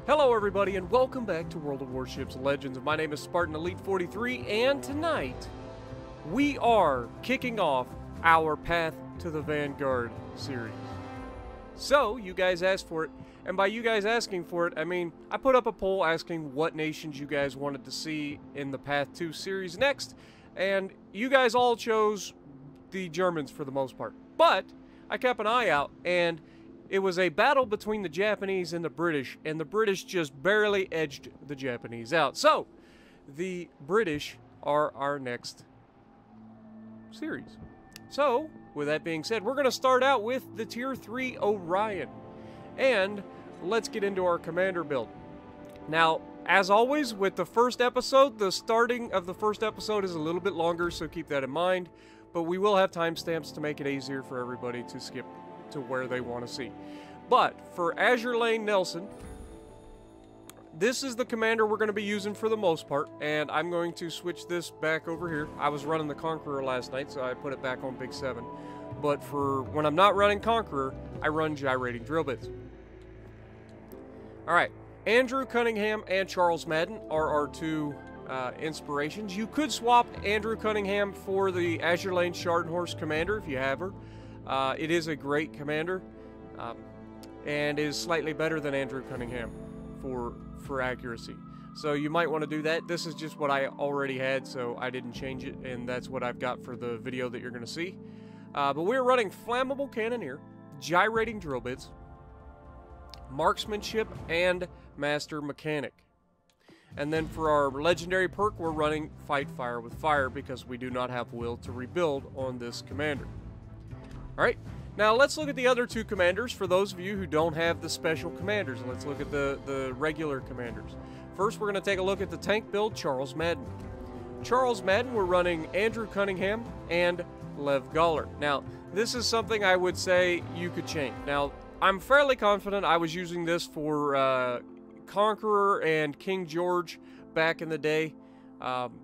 Hello everybody and welcome back to World of Warships Legends. My name is Spartan Elite 43 and tonight we are kicking off our Path to the Vanguard series. So, you guys asked for it, and by you guys asking for it, I mean, I put up a poll asking what nations you guys wanted to see in the Path 2 series next, and you guys all chose the Germans for the most part. But, I kept an eye out, and it was a battle between the Japanese and the British just barely edged the Japanese out. So, the British are our next series. So, with that being said, we're going to start out with the Tier 3 Orion. And let's get into our commander build. Now, as always, with the first episode, the starting of the first episode is a little bit longer, so keep that in mind. But we will have timestamps to make it easier for everybody to skip to where they want to see. But for Azure Lane Nelson, this is the commander we're going to be using for the most part, and I'm going to switch this back over here. I was running the Conqueror last night, so I put it back on Big 7. But for when I'm not running Conqueror, I run gyrating drill bits. Alright, Andrew Cunningham and Charles Madden are our two inspirations. You could swap Andrew Cunningham for the Azure Lane Schardenhorst commander if you have her. It is a great commander, and is slightly better than Andrew Cunningham for accuracy. So you might want to do that. This is just what I already had, so I didn't change it, and that's what I've got for the video that you're going to see. But we're running Flammable Cannoneer, Gyrating Drill Bits, Marksmanship, and Master Mechanic. And then for our legendary perk, we're running Fight Fire with Fire because we do not have will to rebuild on this commander. Alright, now let's look at the other two commanders for those of you who don't have the special commanders. And let's look at the regular commanders. First, we're going to take a look at the tank build, Charles Madden. Charles Madden, we're running Andrew Cunningham and Lev Goller. Now, this is something I would say you could change. Now, I'm fairly confident I was using this for Conqueror and King George back in the day.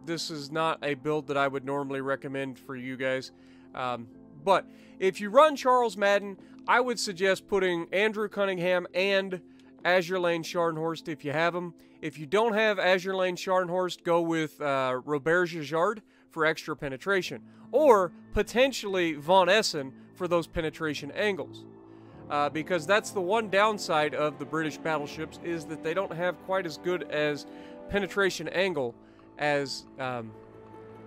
This is not a build that I would normally recommend for you guys. But if you run Charles Madden, I would suggest putting Andrew Cunningham and Azure Lane Schardenhorst if you have them. If you don't have Azure Lane Schardenhorst, go with Robert Jajard for extra penetration. Or potentially Von Essen for those penetration angles. Because that's the one downside of the British battleships, is that they don't have quite as good as penetration angle as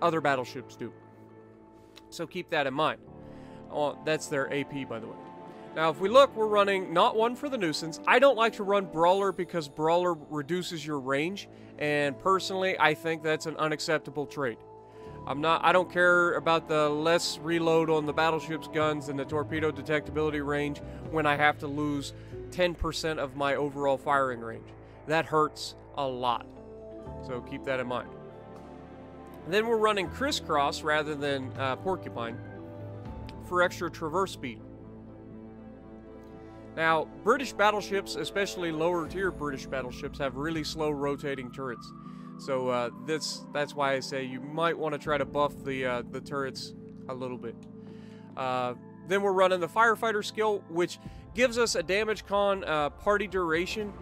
other battleships do. So keep that in mind. That's their AP, by the way. Now, if we look, we're running not one for the nuisance. I don't like to run Brawler because Brawler reduces your range, and personally, I think that's an unacceptable trait. I don't care about the less reload on the battleship's guns and the torpedo detectability range when I have to lose 10% of my overall firing range. That hurts a lot. So keep that in mind. Then we're running Crisscross rather than Porcupine for extra traverse speed. Now, British battleships, especially lower tier British battleships, have really slow rotating turrets. So that's why I say you might want to try to buff the turrets a little bit. Then we're running the Firefighter skill, which gives us a damage con party duration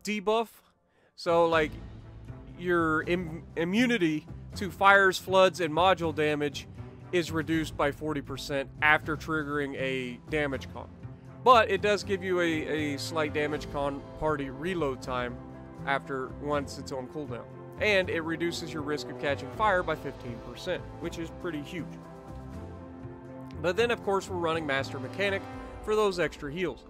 debuff. So like your immunity to fires, floods, and module damage is reduced by 40% after triggering a damage con. But it does give you a slight damage con party reload time once it's on cooldown. And it reduces your risk of catching fire by 15%, which is pretty huge. But then, of course, we're running Master Mechanic for those extra heals.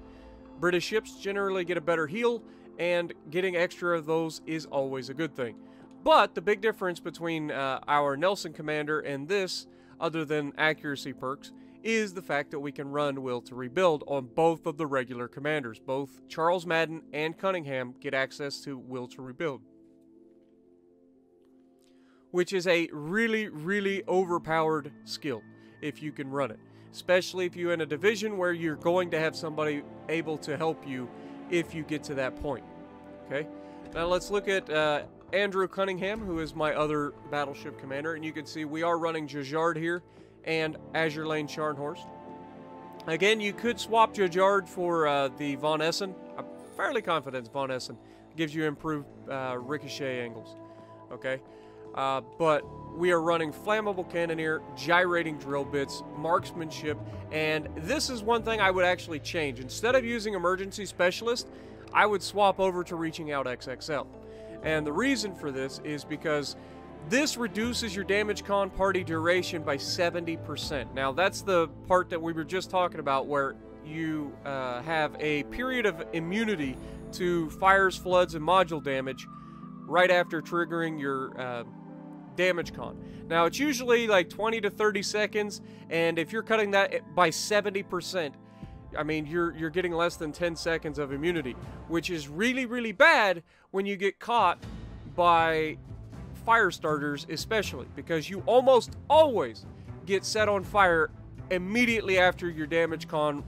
British ships generally get a better heal, and getting extra of those is always a good thing. But the big difference between our Nelson commander and this, other than accuracy perks, is the fact that we can run Will to Rebuild on both of the regular commanders. Both Charles Madden and Cunningham get access to Will to Rebuild, which is a really, really overpowered skill if you can run it. Especially if you're in a division where you're going to have somebody able to help you if you get to that point. Okay? Now let's look at Andrew Cunningham, who is my other battleship commander, and you can see we are running Jajard here and Azure Lane Schardenhorst. Again, you could swap Jajard for the Von Essen. fairly confident it's Von Essen. It gives you improved ricochet angles. Okay, but we are running flammable cannoneer, gyrating drill bits, marksmanship, and this is one thing I would actually change. Instead of using emergency specialist, I would swap over to reaching out XXL. And the reason for this is because this reduces your damage con party duration by 70%. Now that's the part that we were just talking about, where you have a period of immunity to fires, floods, and module damage right after triggering your damage con. Now it's usually like 20 to 30 seconds, and if you're cutting that by 70%, I mean, you're getting less than 10 seconds of immunity, which is really, really bad when you get caught by fire starters, especially, because you almost always get set on fire immediately after your damage con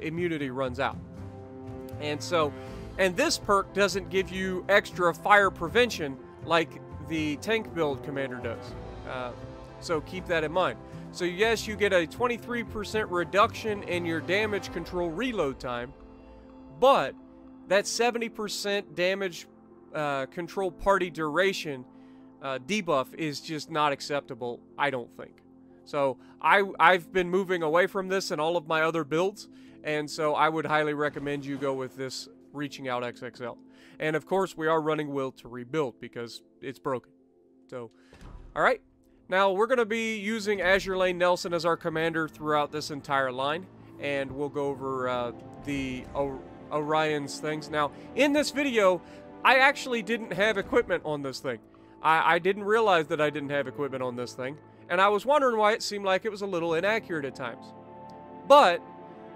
immunity runs out. And this perk doesn't give you extra fire prevention like the tank build commander does. So keep that in mind. So yes, you get a 23% reduction in your damage control reload time, but that 70% damage control party duration debuff is just not acceptable, I don't think. So I've been moving away from this in all of my other builds, and so I would highly recommend you go with this reaching out XXL. And of course, we are running will to rebuild because it's broken. So, all right. Now, we're going to be using Azure Lane Nelson as our commander throughout this entire line, and we'll go over the Orion's things. Now, in this video, I actually didn't have equipment on this thing. I didn't realize that I didn't have equipment on this thing, and I was wondering why it seemed like it was a little inaccurate at times. But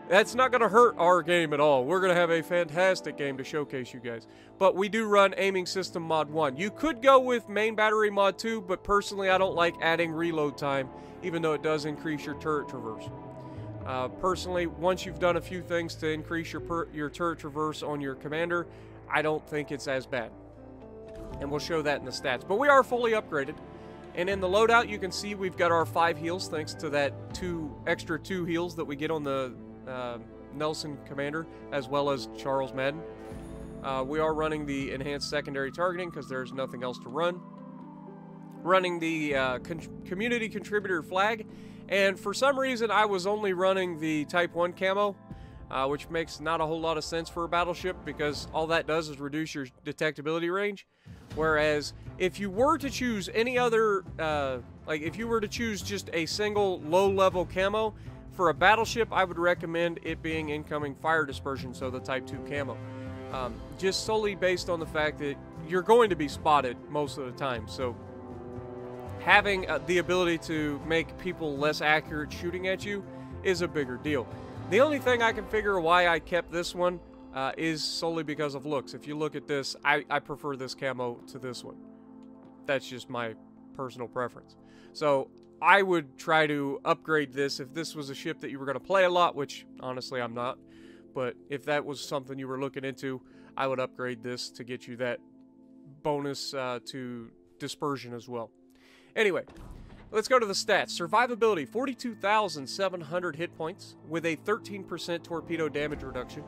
that's not going to hurt our game at all. We're going to have a fantastic game to showcase you guys. But we do run Aiming System Mod 1. You could go with Main Battery Mod 2, but personally I don't like adding reload time, even though it does increase your turret traverse. Personally, once you've done a few things to increase your turret traverse on your commander, I don't think it's as bad. And we'll show that in the stats. But we are fully upgraded. And in the loadout, you can see we've got our 5 heals, thanks to that extra 2 heals that we get on the Nelson Commander, as well as Charles Madden. We are running the enhanced secondary targeting because there's nothing else to run. Running the community contributor flag, and for some reason I was only running the Type 1 camo, which makes not a whole lot of sense for a battleship because all that does is reduce your detectability range. Whereas if you were to choose any other, like if you were to choose just a single low-level camo, for a battleship, I would recommend it being incoming fire dispersion, so the Type 2 camo. Just solely based on the fact that you're going to be spotted most of the time, so having the ability to make people less accurate shooting at you is a bigger deal. The only thing I can figure why I kept this one is solely because of looks. If you look at this, I prefer this camo to this one. That's just my personal preference. So I would try to upgrade this if this was a ship that you were going to play a lot, which honestly I'm not. But if that was something you were looking into, I would upgrade this to get you that bonus to dispersion as well. Anyway, let's go to the stats. Survivability, 42,700 hit points with a 13% torpedo damage reduction.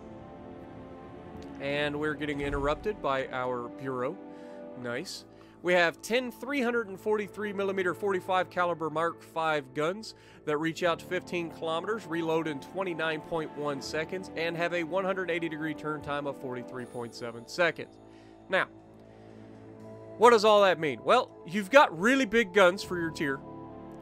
And we're getting interrupted by our bureau. Nice. We have 10 343mm 45 caliber Mark V guns that reach out to 15 kilometers, reload in 29.1 seconds, and have a 180-degree turn time of 43.7 seconds. Now, what does all that mean? Well, you've got really big guns for your tier,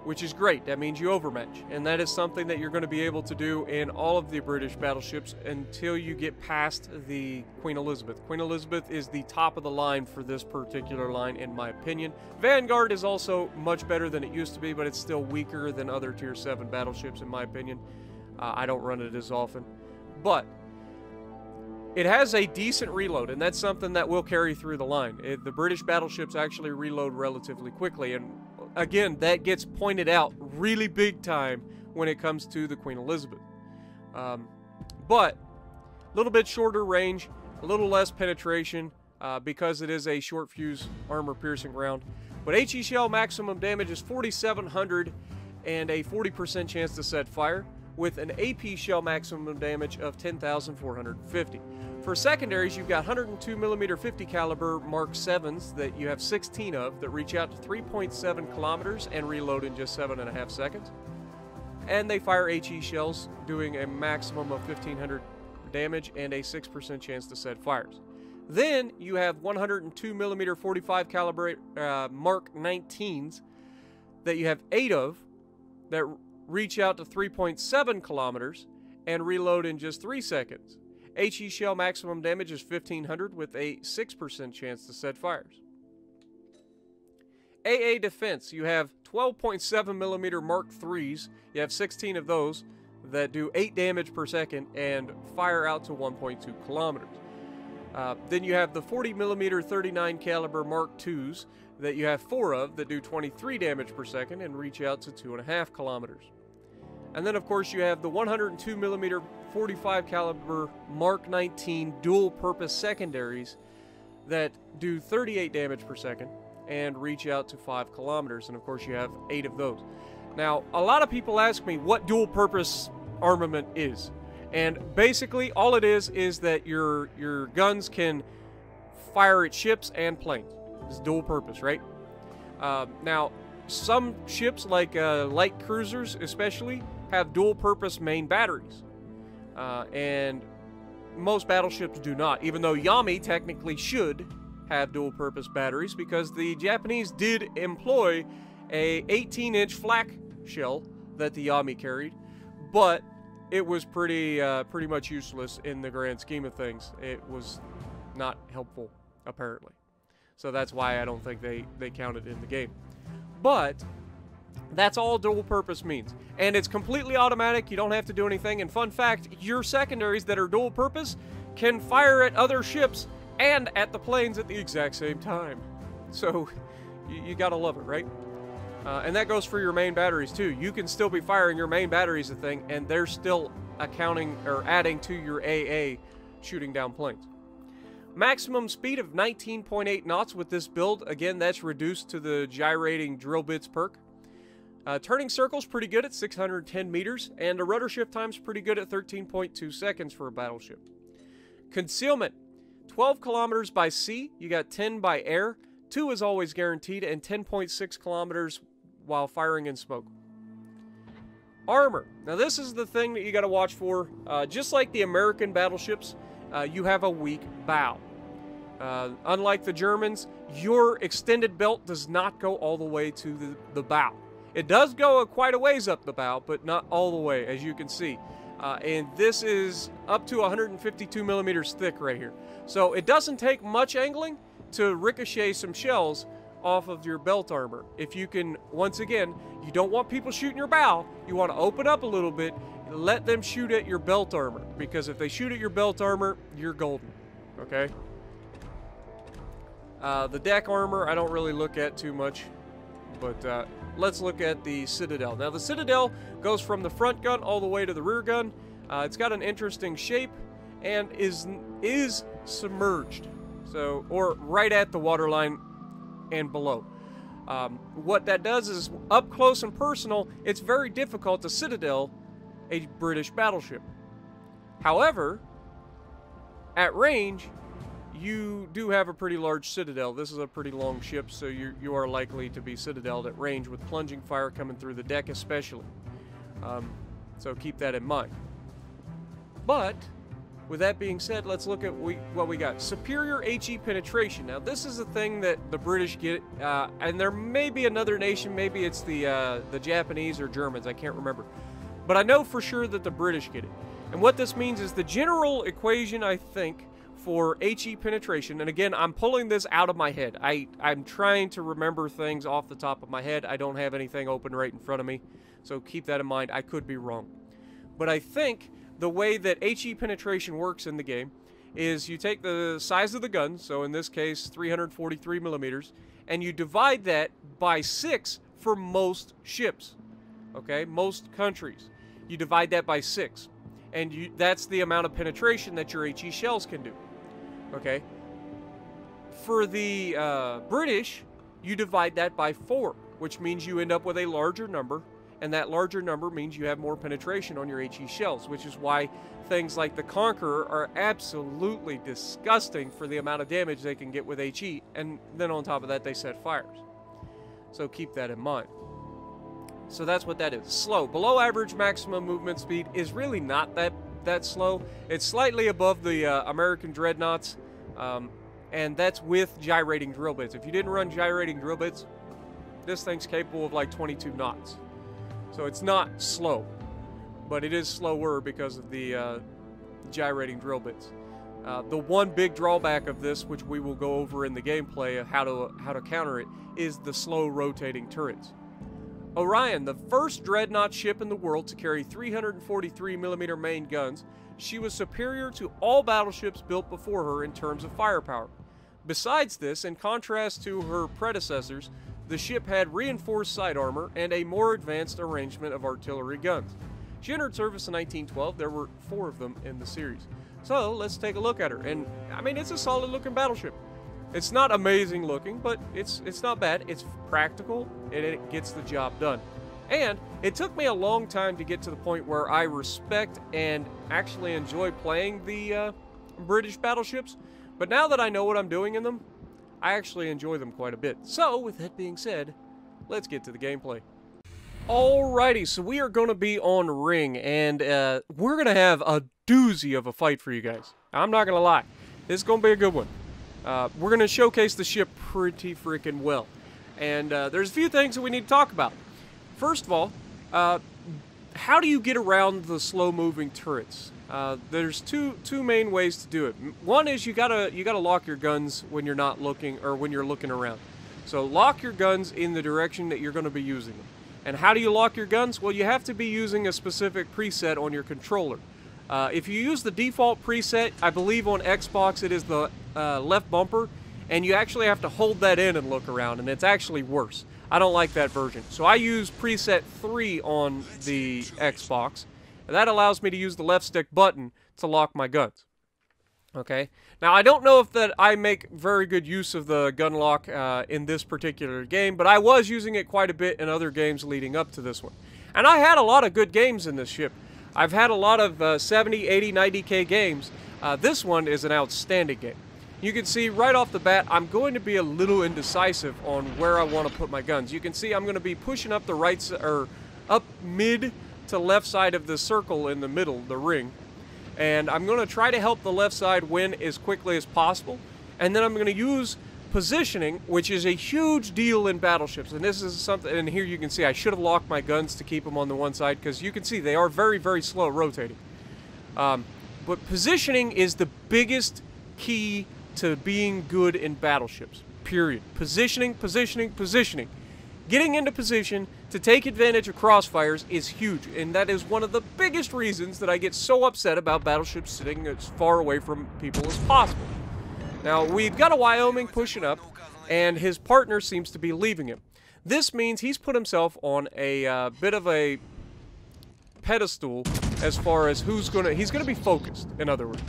which is great. That means you overmatch, and that is something that you're going to be able to do in all of the British battleships until you get past the Queen Elizabeth. Queen Elizabeth is the top of the line for this particular line, in my opinion. Vanguard is also much better than it used to be, but it's still weaker than other Tier 7 battleships, in my opinion. I don't run it as often. But it has a decent reload, and that's something that will carry through the line. The British battleships actually reload relatively quickly, and again, that gets pointed out really big time when it comes to the Queen Elizabeth. But a little bit shorter range, a little less penetration because it is a short fuse armor-piercing round. But HE shell maximum damage is 4,700 and a 40% chance to set fire. with an AP shell maximum damage of 10,450. For secondaries, you've got 102mm 50 caliber Mark 7s that you have 16 of that reach out to 3.7 kilometers and reload in just 7.5 seconds. And they fire HE shells, doing a maximum of 1,500 damage and a 6% chance to set fires. Then you have 102mm 45 caliber Mark 19s that you have 8 of that reach out to 3.7 kilometers and reload in just 3 seconds. HE shell maximum damage is 1,500 with a 6% chance to set fires. AA defense, you have 12.7mm Mark 3s. You have 16 of those that do 8 damage per second and fire out to 1.2 kilometers. Then you have the 40mm 39 caliber Mark 2s that you have 4 of that do 23 damage per second and reach out to 2.5 kilometers. And then of course you have the 102mm 45 caliber Mark 19 dual purpose secondaries that do 38 damage per second and reach out to 5 kilometers. And of course you have 8 of those. Now, a lot of people ask me what dual purpose armament is. And basically all it is that your guns can fire at ships and planes. It's dual purpose, right? Now, some ships like light cruisers especially have dual purpose main batteries. And most battleships do not, even though Yami technically should have dual purpose batteries because the Japanese did employ a 18-inch flak shell that the Yami carried, but it was pretty much useless in the grand scheme of things. It was not helpful, apparently. So that's why I don't think they counted in the game. But that's all dual purpose means. And it's completely automatic. You don't have to do anything. And fun fact, your secondaries that are dual purpose can fire at other ships and at the planes at the exact same time. So you gotta love it, right? And that goes for your main batteries too. You can still be firing your main batteries at thing, and they're still accounting or adding to your AA shooting down planes. Maximum speed of 19.8 knots with this build. Again, that's reduced to the gyrating drill bits perk. Turning circle's pretty good at 610 meters, and the rudder shift time's pretty good at 13.2 seconds for a battleship. Concealment, 12 kilometers by sea, you got 10 by air, 2 is always guaranteed, and 10.6 kilometers while firing in smoke. Armor, now this is the thing that you got to watch for. Just like the American battleships, you have a weak bow. Unlike the Germans, your extended belt does not go all the way to the bow. It does go quite a ways up the bow, but not all the way, as you can see. And this is up to 152 millimeters thick right here. So it doesn't take much angling to ricochet some shells off of your belt armor. If you can, once again, you don't want people shooting your bow. You want to open up a little bit, let them shoot at your belt armor. Because if they shoot at your belt armor, you're golden. Okay? The deck armor, I don't really look at too much. But let's look at the Citadel. Now the Citadel goes from the front gun all the way to the rear gun. It's got an interesting shape and is submerged. So, or right at the waterline and below. What that does is, up close and personal, it's very difficult to Citadel a British battleship. However, at range, you do have a pretty large Citadel. This is a pretty long ship, so you are likely to be Citadeled at range with plunging fire coming through the deck especially. So keep that in mind. But, with that being said, let's look at what we got. Superior HE penetration. Now, this is a thing that the British get, and there may be another nation, maybe it's the Japanese or Germans, I can't remember. But I know for sure that the British get it. And what this means is the general equation, I think, for HE penetration, and again, I'm pulling this out of my head. I'm trying to remember things off the top of my head. I don't have anything open right in front of me, so keep that in mind. I could be wrong. But I think the way that HE penetration works in the game is you take the size of the gun, so in this case 343 millimeters, and you divide that by 6 for most ships, okay, most countries. You divide that by 6, and that's the amount of penetration that your HE shells can do, okay. For the British, you divide that by 4, which means you end up with a larger number, and that larger number means you have more penetration on your HE shells, which is why things like the Conqueror are absolutely disgusting for the amount of damage they can get with HE, and then on top of that they set fires. So keep that in mind. So that's what that is. Slow. Below average maximum movement speed is really not that slow. It's slightly above the American Dreadnoughts, and that's with gyrating drill bits. If you didn't run gyrating drill bits, this thing's capable of like 22 knots. So it's not slow, but it is slower because of the gyrating drill bits. The one big drawback of this, which we will go over in the gameplay of how to counter it, is the slow rotating turrets. Orion, the first dreadnought ship in the world to carry 343mm main guns, she was superior to all battleships built before her in terms of firepower. Besides this, in contrast to her predecessors, the ship had reinforced side armor and a more advanced arrangement of artillery guns. She entered service in 1912. There were 4 of them in the series. So let's take a look at her. And I mean, it's a solid looking battleship. It's not amazing looking, but it's not bad. It's practical, and it gets the job done. And it took me a long time to get to the point where I respect and actually enjoy playing the British battleships. But now that I know what I'm doing in them, I actually enjoy them quite a bit. So, with that being said, let's get to the gameplay. Alrighty, so we are going to be on Ring, and we're going to have a doozy of a fight for you guys. I'm not going to lie. This is going to be a good one. We're going to showcase the ship pretty freaking well. And there's a few things that we need to talk about. First of all, how do you get around the slow-moving turrets? There's two main ways to do it. One is you gotta lock your guns when you're not looking, or when you're looking around. So lock your guns in the direction that you're going to be using them. And how do you lock your guns? Well, you have to be using a specific preset on your controller. If you use the default preset, I believe on Xbox it is the left bumper, and you actually have to hold that in and look around, and it's actually worse. I don't like that version. So I use preset 3 on the Xbox, and that allows me to use the left stick button to lock my guns. Okay? Now, I don't know if that I make very good use of the gun lock in this particular game, but I was using it quite a bit in other games leading up to this one. And I had a lot of good games in this ship. I've had a lot of 70, 80, 90K games. This one is an outstanding game. You can see right off the bat, I'm going to be a little indecisive on where I want to put my guns. You can see I'm going to be pushing up the right side, or up mid to left side of the circle in the middle, the ring. And I'm going to try to help the left side win as quickly as possible. And then I'm going to use positioning, which is a huge deal in battleships. And this is something, and here you can see I should have locked my guns to keep them on the one side, because you can see they are very, very slow rotating. But positioning is the biggest key to being good in battleships, period. Positioning, positioning, positioning. Getting into position to take advantage of crossfires is huge, and that is one of the biggest reasons that I get so upset about battleships sitting as far away from people as possible. Now, we've got a Wyoming pushing up, and his partner seems to be leaving him. This means he's put himself on a bit of a pedestal as far as he's gonna be focused, in other words.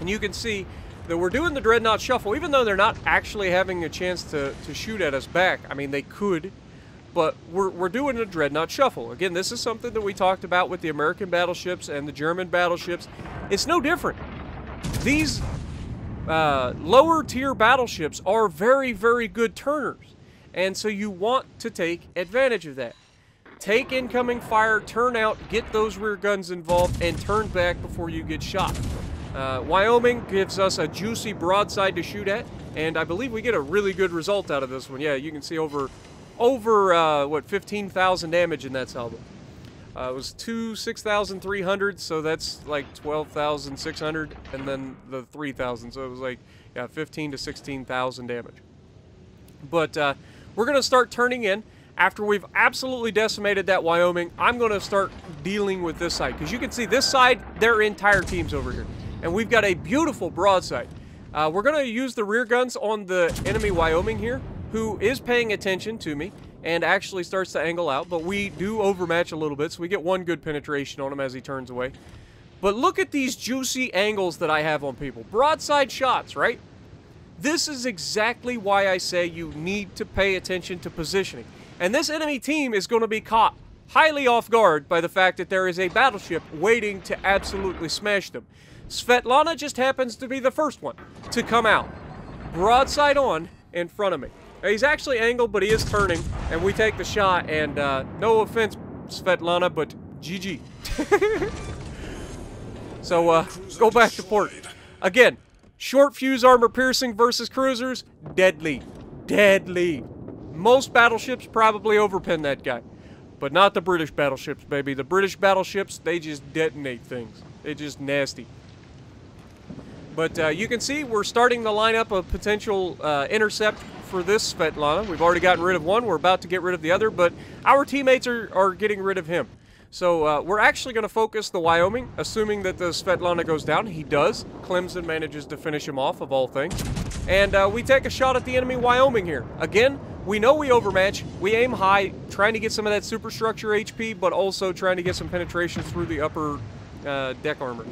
And you can see that we're doing the Dreadnought Shuffle, even though they're not actually having a chance to shoot at us back. I mean, they could, but we're doing a Dreadnought Shuffle. Again, this is something that we talked about with the American battleships and the German battleships. It's no different. These lower tier battleships are very, very good turners, and so you want to take advantage of that. Take incoming fire, turn out, get those rear guns involved, and turn back before you get shot. Wyoming gives us a juicy broadside to shoot at, and I believe we get a really good result out of this one. Yeah, you can see over what, 15,000 damage in that salvo. It was 6,300, so that's like 12,600, and then the 3,000, so it was like, yeah, 15 to 16,000 damage. But we're going to start turning in. After we've absolutely decimated that Wyoming, I'm going to start dealing with this side, because you can see this side, their entire team's over here. And we've got a beautiful broadside. We're going to use the rear guns on the enemy Wyoming here, who is paying attention to me and actually starts to angle out. But we do overmatch a little bit, so we get one good penetration on him as he turns away. But look at these juicy angles that I have on people. Broadside shots, right? This is exactly why I say you need to pay attention to positioning. And this enemy team is going to be caught highly off guard by the fact that there is a battleship waiting to absolutely smash them. Svetlana just happens to be the first one to come out, broadside on, in front of me. Now, he's actually angled, but he is turning, and we take the shot, and no offense, Svetlana, but GG. So, go back to port. Again, short fuse armor piercing versus cruisers, deadly. Deadly. Most battleships probably overpin that guy. But not the British battleships, baby. The British battleships, they just detonate things. They're just nasty. But you can see we're starting to line up a potential intercept for this Svetlana. We've already gotten rid of one. We're about to get rid of the other, but our teammates are getting rid of him. So we're actually going to focus the Wyoming, assuming that the Svetlana goes down. He does. Clemson manages to finish him off, of all things. And we take a shot at the enemy Wyoming here. Again, we know we overmatch. We aim high, trying to get some of that superstructure HP, but also trying to get some penetration through the upper deck armor.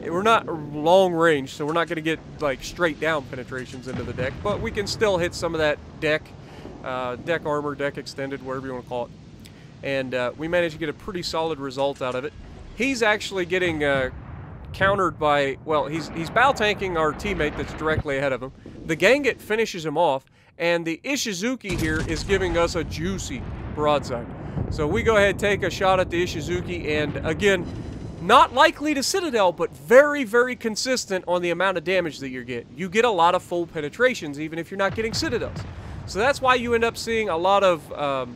We're not long range, so we're not going to get like straight down penetrations into the deck, but we can still hit some of that deck armor, deck extended, whatever you want to call it. And we managed to get a pretty solid result out of it. He's actually getting countered by, well, he's battle tanking our teammate that's directly ahead of him. The Ganget finishes him off, and the Ishizuki here is giving us a juicy broadside. So we go ahead and take a shot at the Ishizuki, and again, not likely to Citadel, but very, very consistent on the amount of damage that you get. You get a lot of full penetrations, even if you're not getting Citadels. So that's why you end up seeing a lot of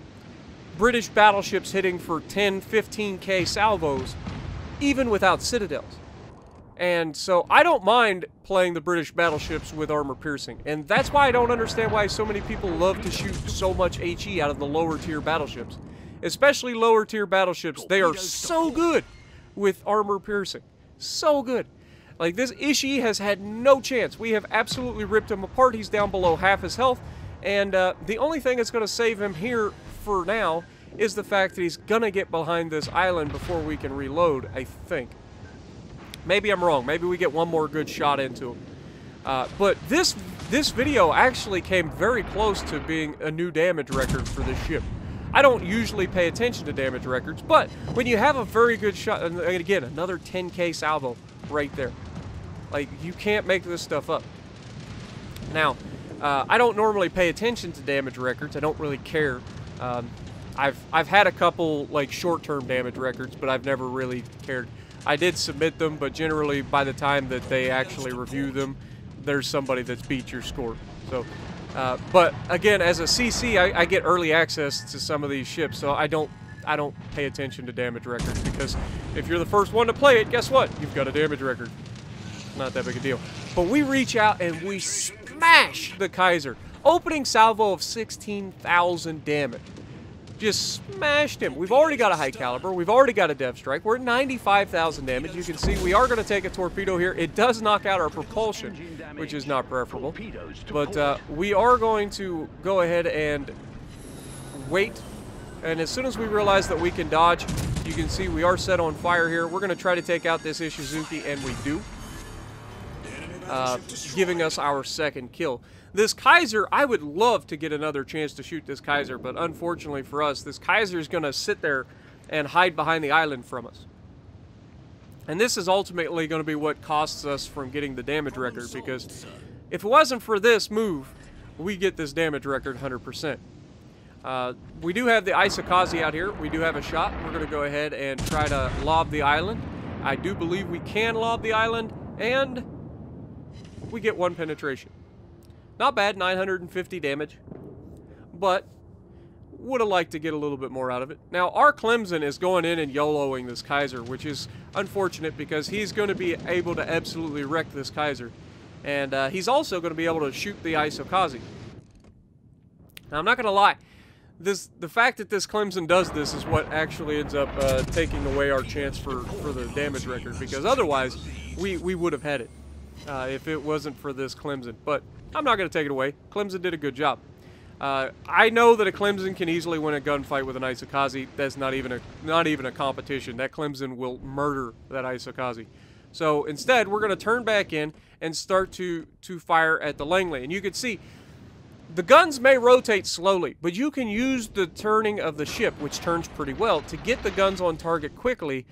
British battleships hitting for 10, 15k salvos, even without Citadels. And so I don't mind playing the British battleships with armor piercing. And that's why I don't understand why so many people love to shoot so much HE out of the lower tier battleships. Especially lower tier battleships. They are so good with armor piercing. So good. Like, this Ishii has had no chance. We have absolutely ripped him apart. He's down below half his health. And the only thing that's going to save him here for now is the fact that he's going to get behind this island before we can reload, I think. Maybe I'm wrong. Maybe we get one more good shot into him. But this video actually came very close to being a new damage record for this ship. I don't usually pay attention to damage records, but when you have a very good shot, and again, another 10k salvo right there. Like, you can't make this stuff up. Now, I don't normally pay attention to damage records. I don't really care. I've had a couple, like, short-term damage records, but I've never really cared. I did submit them, but generally by the time that they actually review them, there's somebody that's beat your score. So, but again, as a CC, I get early access to some of these ships, so I don't pay attention to damage records, because if you're the first one to play it, guess what? You've got a damage record. Not that big a deal. But we reach out and we smash the Kaiser. Opening salvo of 16,000 damage. Just smashed him. We've already got a high caliber. We've already got a dev strike. We're at 95,000 damage. You can see we are going to take a torpedo here. It does knock out our propulsion, which is not preferable. But we are going to go ahead and wait. And as soon as we realize that we can dodge, you can see we are set on fire here. We're going to try to take out this Ishizuki, and we do. Giving us our second kill. This Kaiser, I would love to get another chance to shoot this Kaiser, but unfortunately for us, this Kaiser is going to sit there and hide behind the island from us. And this is ultimately going to be what costs us from getting the damage record, because if it wasn't for this move, we get this damage record 100%. We do have the Isakaze out here. We do have a shot. We're going to go ahead and try to lob the island. I do believe we can lob the island, and we get one penetration. Not bad, 950 damage, but would have liked to get a little bit more out of it. Now, our Clemson is going in and YOLOing this Kaiser, which is unfortunate because he's going to be able to absolutely wreck this Kaiser. And he's also going to be able to shoot the Isakaze. Now, I'm not going to lie. The fact that this Clemson does this is what actually ends up taking away our chance for the damage record, because otherwise, we would have had it if it wasn't for this Clemson. But I'm not going to take it away. Clemson did a good job. I know that a Clemson can easily win a gunfight with an Isakaze. That's not even a competition. That Clemson will murder that Isakaze. So instead, we're going to turn back in and start to fire at the Langley. And you can see The guns may rotate slowly, but you can use the turning of the ship, which turns pretty well, to get the guns on target quickly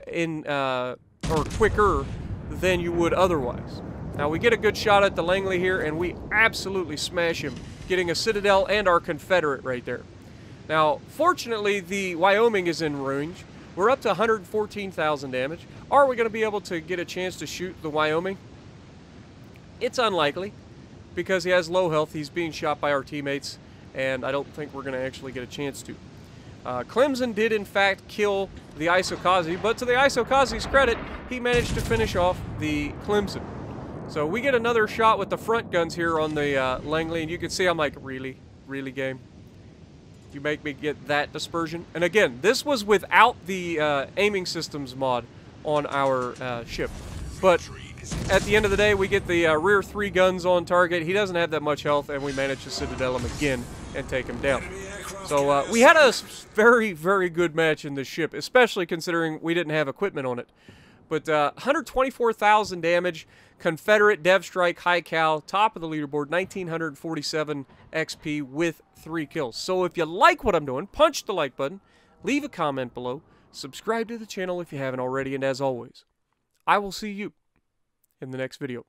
or quicker than you would otherwise. Now, we get a good shot at the Langley here, and we absolutely smash him, getting a Citadel and our Confederate right there. Now, fortunately, the Wyoming is in range. We're up to 114,000 damage. Are we going to be able to get a chance to shoot the Wyoming? It's unlikely, because he has low health. He's being shot by our teammates, and I don't think we're going to actually get a chance to. Clemson did, in fact, kill the Isokazi, but to the Isokazi's credit, he managed to finish off the Clemson. So we get another shot with the front guns here on the Langley, and you can see I'm like, really? Really, game? You make me get that dispersion? And again, this was without the aiming systems mod on our ship. But at the end of the day, we get the rear 3 guns on target. He doesn't have that much health, and we manage to Citadel him again and take him down. So we had a very, very good match in this ship, especially considering we didn't have equipment on it. But 124,000 damage, Confederate Dev Strike High Cal, top of the leaderboard, 1,947 XP with 3 kills. So if you like what I'm doing, punch the like button, leave a comment below, subscribe to the channel if you haven't already, and as always, I will see you in the next video.